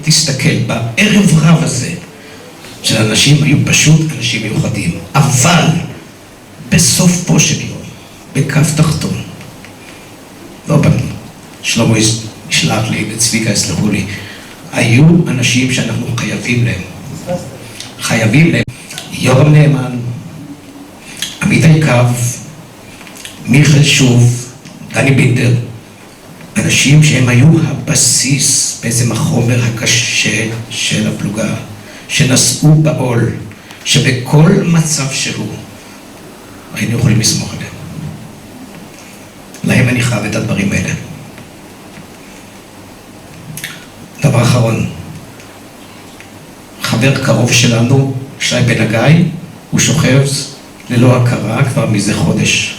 תסתכל, בערב רב הזה של אנשים היו פשוט אנשים מיוחדים, אבל בסוף פה של יום, בקו תחתון, לא פעם, שלמה ישלח לי וצביקה יסלחו לי, היו אנשים שאנחנו חייבים להם. חייבים להם. יורם נאמן, עמית היקב, מיכאל שוב, דני בינדר, אנשים שהם היו הבסיס בעצם החומר הקשה של הפלוגה, שנשאו בעול, שבכל מצב שהוא היינו יכולים לסמוך עליהם. להם אני חייב את הדברים האלה. דבר אחרון, חבר קרוב שלנו, שי בן הגיא, הוא שוכב ללא הכרה כבר מזה חודש,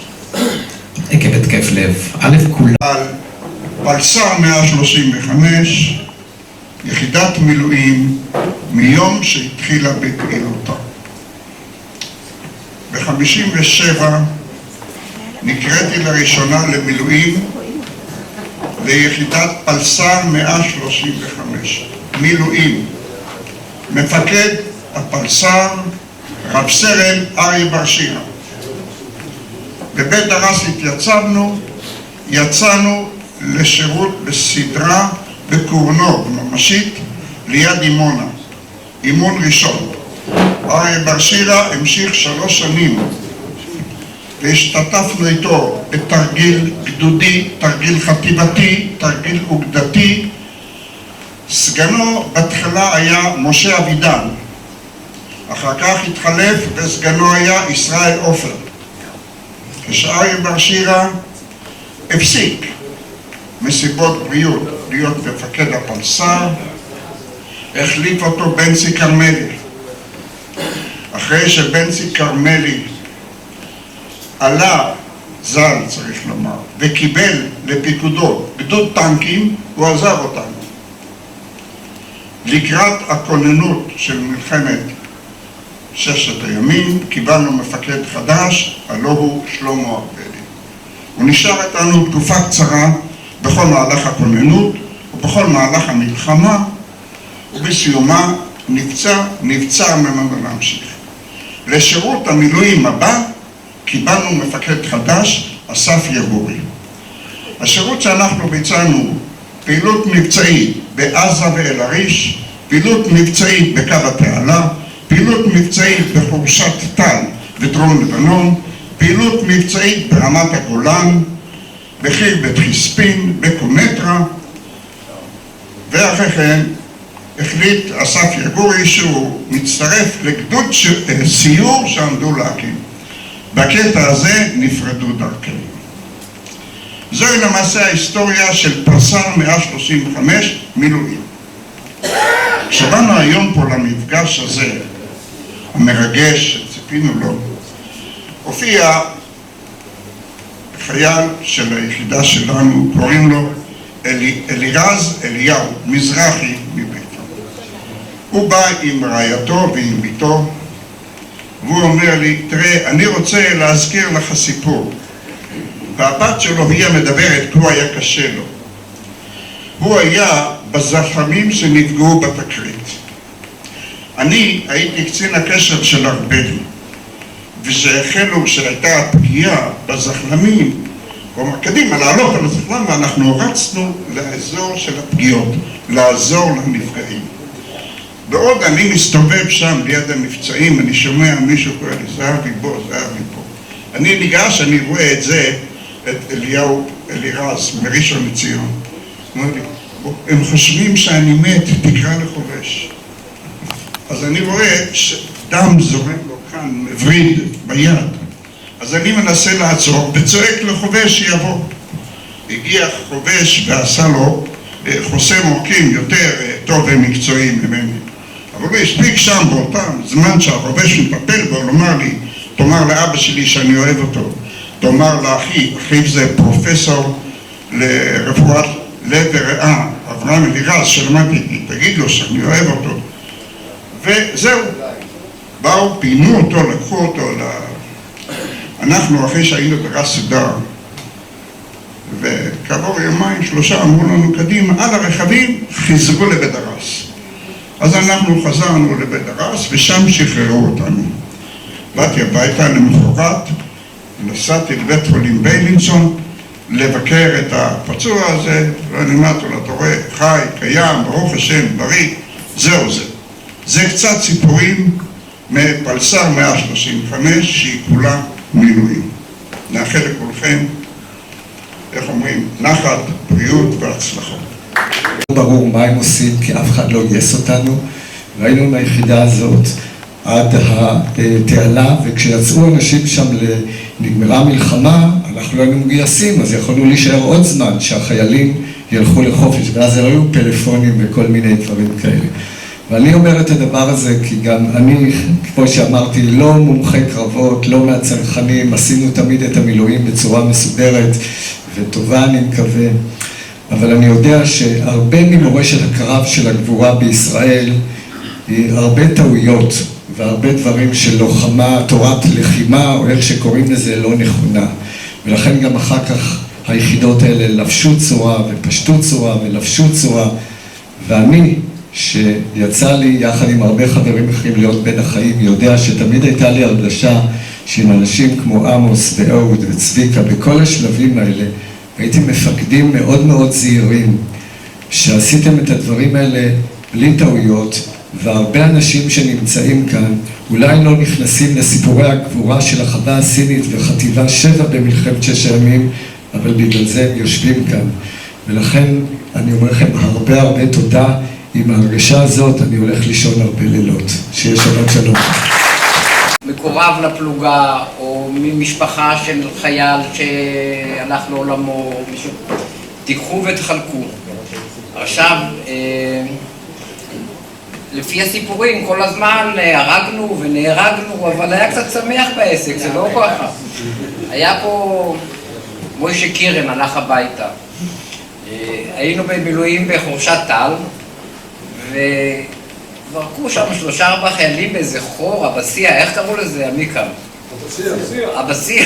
עקב התקף לב. א' כולם. פלס"ר 135, יחידת מילואים מיום שהתחילה בפעילותה. ב-57 נקראתי לראשונה למילואים ליחידת פלס"ר 135, מילואים. מפקד הפלס"ר רב סרן אריה בר שירה. בבית הרס התייצבנו, יצאנו לשירות בסדרה בקורנוב, ממשית, ליד אימונה, אימון ראשון. אריה בר שירה המשיך 3 שנים והשתתפנו איתו בתרגיל גדודי, תרגיל חטיבתי, תרגיל אוגדתי. סגנו בהתחלה היה משה אבידן, אחר כך התחלף וסגנו היה ישראל עופר. כשאריה בר שירה הפסיק מסיבות בריאות להיות מפקד הפלס"ר, החליף אותו בנצי כרמלי. אחרי שבנצי כרמלי עלה ז"ל, צריך לומר, וקיבל לפיקודו גדוד טנקים, הוא עזב אותנו. לקראת הכוננות של מלחמת 6 הימים קיבלנו מפקד חדש, הלא הוא שלמה ארבלי. הוא נשאר איתנו תקופה קצרה בכל מהלך הכוננות ובכל מהלך המלחמה, ובסיומה נבצר ממנו להמשיך. לשירות המילואים הבא קיבלנו מפקד חדש, אסף יגורי. השירות שאנחנו ביצענו פעילות מבצעית בעזה ואל-עריש, פעילות מבצעית בקו התעלה, פעילות מבצעית בחורשת טל ודרום לבנון, פעילות מבצעית ברמת הגולן, בחיר בית חיספין, בקונטרה, ואחרי כן החליט אסף יגורי שהוא מצטרף לגדוד סיור שעמדו להקים. בקטע הזה נפרדו דרכנו. זוהי למעשה ההיסטוריה של פלס"ר 135 מילואים. כשבאנו היום פה למפגש הזה, המרגש שציפינו לו, הופיע חייל של היחידה שלנו, קוראים לו אלירז אליהו, מזרחי מביתו. הוא בא עם רעייתו ועם ביתו, והוא אומר לי, תראה, אני רוצה להזכיר לך סיפור. והבת שלו היא מדברת, כי הוא היה קשה לו. הוא היה בזחמים שנפגעו בתקרית. אני הייתי קצין הקשר של ארבלי, ושהחלו שהייתה הפגיעה בזחלמים, הוא אמר, קדימה, לעלות על הזחלם, ואנחנו רצנו לאזור של הפגיעות, לעזור לנפגעים. בעוד אני מסתובב שם ליד המבצעים, אני שומע מישהו קורא לי, זהבי בו, זהבי פה. אני ניגש, אני רואה את זה, את אליהו אלירז מראשון לציון. הוא אומר לי, הם חושבים שאני מת, תקרא לחובש. אז אני רואה שדם זורם לו כאן, מבריד ביד. אז אני מנסה לעצור וצועק לחובש שיבוא. הגיע חובש ועשה לו חוסם עורקים יותר טוב ומקצועי ממני. אבל הוא הספיק שם באותם זמן שהחובש מטפל בו, הוא אמר לי, תאמר לאבא שלי שאני אוהב אותו. תאמר לאחי, אחיו זה פרופסור לרפואת לב וריאה, אברהם אלירז שלמדתי איתי, תגיד לו שאני אוהב אותו. וזהו, באו, פינו אותו, לקחו אותו, אנחנו אחרי שהיינו ברס סודר, וכעבור יומיים 3 אמרו לנו קדימה, על הרכבים חזרו לבית הרס. אז אנחנו חזרנו לבית הרס ושם שחררו אותנו. באתי הביתה למחרת, נסעתי לבית חולים ביילינסון לבקר את הפצוע הזה, ואני אמרתי לו, אתה רואה, חי, קיים, ברוך השם, בריא, זהו זה. זה קצת סיפורים מפלס"ר 135 שהיא כולה מילואים. נאחל לכולכם, איך אומרים, נחת, בריאות והצלחות. ברור מה הם עושים, כי אף אחד לא גייס אותנו, והיינו מהיחידה הזאת עד התעלה, וכשיצאו אנשים שם נגמרה המלחמה, אנחנו לא היינו מגייסים, אז יכולנו להישאר עוד זמן שהחיילים ילכו לחופש, ואז היו פלאפונים וכל מיני דברים כאלה. ואני אומר את הדבר הזה כי גם אני, כמו שאמרתי, לא מומחי קרבות, לא מהצנחנים, עשינו תמיד את המילואים בצורה מסודרת וטובה, אני מקווה. אבל אני יודע שהרבה ממורשת הקרב של הגבורה בישראל היא הרבה טעויות והרבה דברים של לוחמה, תורת לחימה או איך שקוראים לזה לא נכונה. ולכן גם אחר כך היחידות האלה לבשו צורה ופשטו צורה ולבשו צורה. ואני שיצא לי יחד עם הרבה חברים אחרים להיות בין החיים, יודע שתמיד הייתה לי הרגשה שעם אנשים כמו עמוס ואהוד וצביקה בכל השלבים האלה הייתי מפקדים מאוד מאוד זהירים שעשיתם את הדברים האלה בלי טעויות, והרבה אנשים שנמצאים כאן אולי לא נכנסים לסיפורי הגבורה של החווה הסינית וחטיבה 7 במלחמת 6 הימים, אבל בגלל זה הם יושבים כאן. ולכן אני אומר לכם הרבה תודה. עם ההרגשה הזאת אני הולך לישון הרבה לילות. שיהיה שבת שלום. מקורב לפלוגה או ממשפחה של חייל שהלך לעולמו, תיקחו ותחלקו. עכשיו, לפי הסיפורים כל הזמן הרגנו ונהרגנו, אבל היה קצת שמח בעסק, זה לא ככה. היה פה מוישה קירן הלך הביתה. היינו במילואים בחורשת טל, וזרקו שם 3-4 חיילים באיזה חור, אבסיה, איך קראו לזה, עמיקה? אבסיה.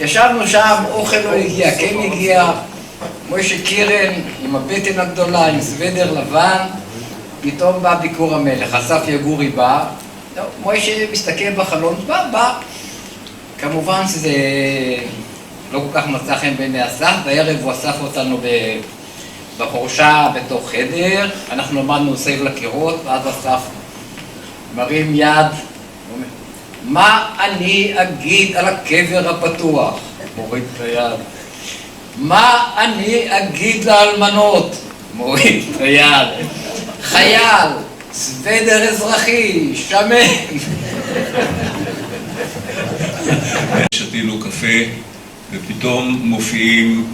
ישבנו שם, אוכל לא הגיע, כן הגיע, מוישה קירן עם הבטן הגדולה, עם סוודר לבן, פתאום בא ביקור המלך, אסף יגורי בא, מוישה מסתכל בחלון, בא. כמובן שזה לא כל כך מצא חן בעיני אסף, בערב הוא אסף אותנו בחורשה בתוך חדר, אנחנו למדנו סביב לקירות, ואז אסף מרים יד, מה אני אגיד על הקבר הפתוח? מוריד את היד. מה אני אגיד לאלמנות? מוריד את היד. חייל, סוודר אזרחי, שמן. שתינו קפה ופתאום מופיעים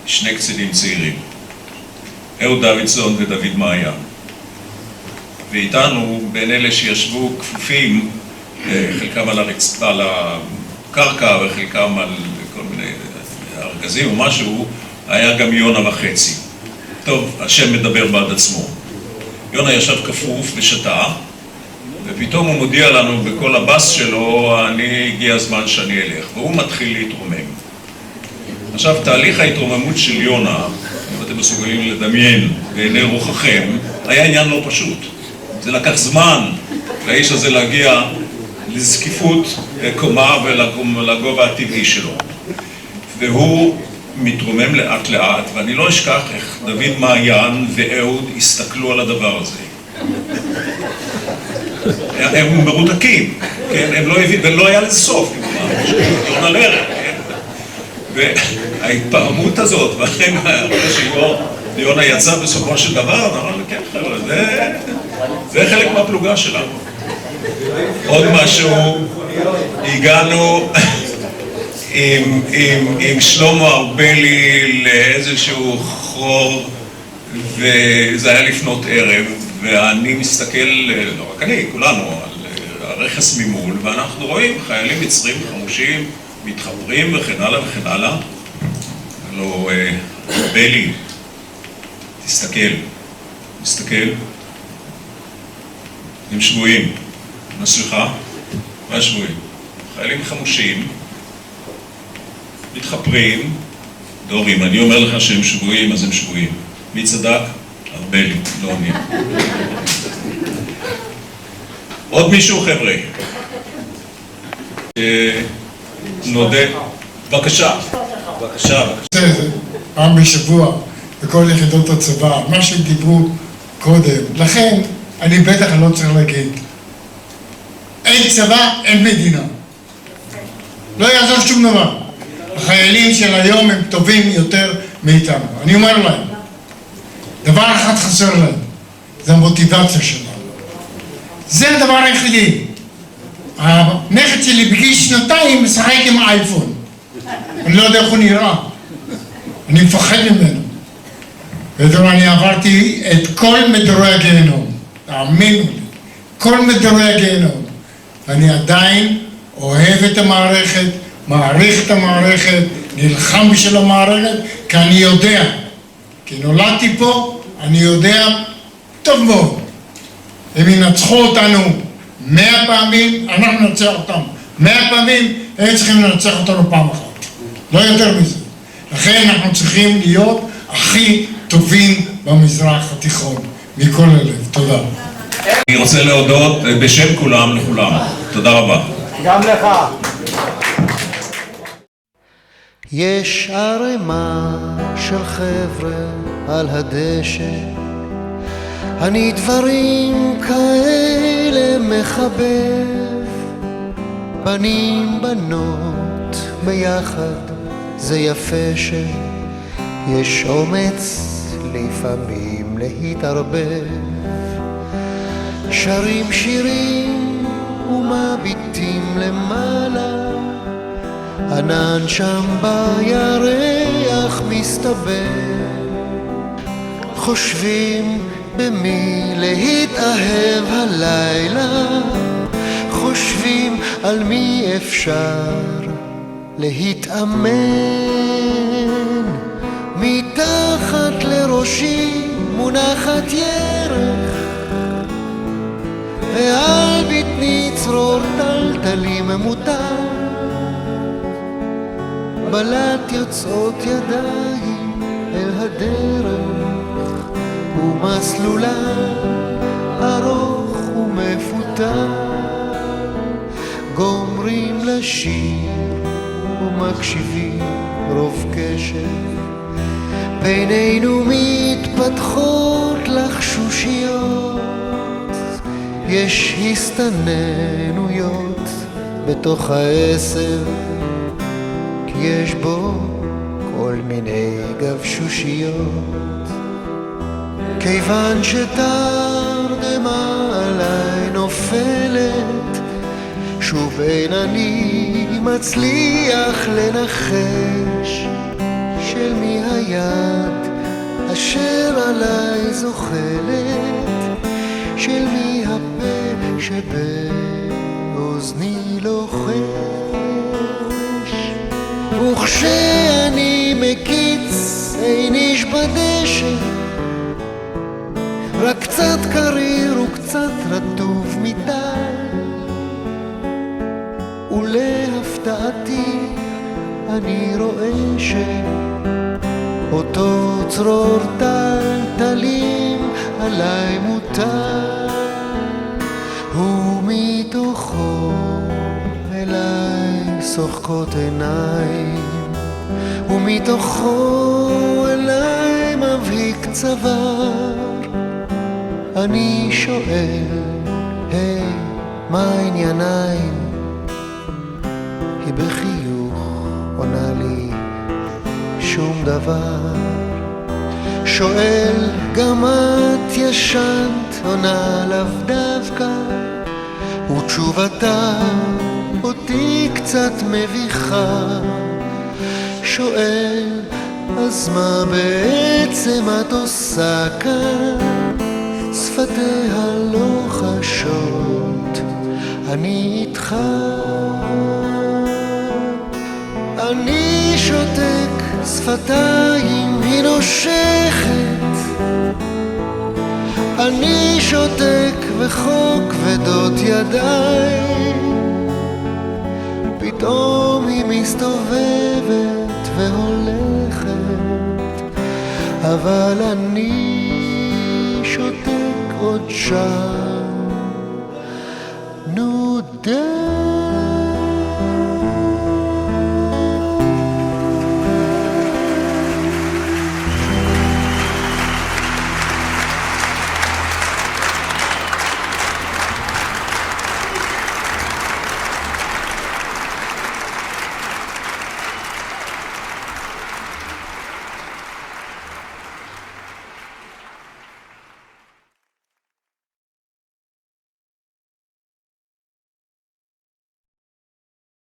שני קצינים צעירים, אהוד דוידסון ודוד מעיין, ואיתנו בין אלה שישבו כפופים, חלקם על הקרקע וחלקם על כל מיני ארגזים או משהו, היה גם יונה וחצי. טוב, השם מדבר בעד עצמו. יונה ישב כפוף ושתה, ופתאום הוא מודיע לנו בכל הבאס שלו, הגיע הזמן שאני אלך, והוא מתחיל להתרומם. עכשיו, תהליך ההתרוממות של יונה, אם אתם מסוגלים לדמיין בעיני רוחכם, היה עניין לא פשוט. זה לקח זמן לאיש הזה להגיע לזקיפות קומה ולגובה הטבעי שלו. והוא מתרומם לאט לאט, ואני לא אשכח איך דוד מעיין ואהוד הסתכלו על הדבר הזה. הם מרותקים, כן? הם לא הבינו, ולא היה לזה סוף, יונה לרק, כן? וההתפעמות הזאת, ואחרי שיונה יצא בסופו של דבר, אמרנו, כן חבר'ה, זה חלק מהפלוגה שלנו. עוד משהו, הגענו עם שלמה ארבלי לאיזשהו חור, וזה היה לפנות ערב, ואני מסתכל, לא רק אני, כולנו, על הרכס ממול, ואנחנו רואים חיילים מצרים חמושים, מתחברים וכן הלאה וכן הלאה. לא, בלי, תסתכל, הם שבויים. מה סליחה? מה שבויים? חיילים חמושים, מתחפרים, דורים, אני אומר לך שהם שבויים, אז הם שבויים. מי צדק? ארבלי, לא אני. עוד מישהו חבר'ה? נודה, בבקשה. פעם בשבוע בכל יחידות הצבא, מה שדיברו קודם. לכן אני בטח לא צריך להגיד, אין צבא, אין מדינה. לא יעזור שום דבר. החיילים של היום הם טובים יותר מאיתנו. אני אומר להם, דבר אחד חסר להם, זה המוטיבציה שלנו. זה הדבר היחידי. הנכד שלי בגיל 2 משחק עם אייפון. אני לא יודע איך הוא נראה. אני מפחד ממנו. אני עברתי את כל מדורי הגיהנום. תאמינו לי. כל מדורי הגיהנום. ואני עדיין אוהב את המערכת, מעריך את המערכת, נלחם בשביל המערכת, כי אני יודע. כי נולדתי פה, אני יודע טוב מאוד. הם ינצחו אותנו 100 פעמים, אנחנו ננצח אותם 100 פעמים, הם צריכים לנצח אותנו פעם אחת. לא יותר מזה. לכן אנחנו צריכים להיות הכי טובים במזרח התיכון, מכל הלב. תודה. אני רוצה להודות בשם כולם לכולם. תודה רבה. גם לך. יש ערימה של חבר'ה על הדשא, אני דברים כאלה מחבב, בנים בנות ביחד, זה יפה שיש אומץ לפעמים להתערבב, שרים שירים ומביטים למעלה, ענן שם בירח מסתבר, חושבים במי להתאהב הלילה, חושבים על מי אפשר להתאמן, מתחת לראשי מונחת ירח, ועל בטני צרור טלטלים מותר, בלט יוצאות ידיים אל הדרך, ומסלולה ארוך ומפותח, גומרים לשיר ומקשיבים רוב קשב, בינינו מתפתחות לחשושיות, יש הסתננויות בתוך העשב, כי יש בו כל מיני גבשושיות, כיוון שתרדמה עליי נופלת, שוב אין אני מצליח לנחש של מי היד אשר עליי זוחלת, של מי הפה שבאוזני לוחש, וכשאני מקיץ איניש בדשא, רק קצת קריר וקצת רטוב מדי, ולהפתעתי אני רואה שאותו צרור טלטלים עליי מוטל, ומתוכו אליי שוחקות עיניים, ומתוכו אליי מבהיק צוואר, אני שואל, היי, מה הענייניים? היא בחיוך עונה לי, שום דבר. שואל, גם את ישנת? עונה לאו דווקא, ותשובתה אותי קצת מביכה. שואל, אז מה בעצם את עושה כאן? שפתיה לא חשות, אני איתך. אני שותק, שפתיים היא נושכת, אני שותק וכה כבדות ידיים, פתאום היא מסתובבת והולכת, אבל אני שותק עוד שם, לנו די.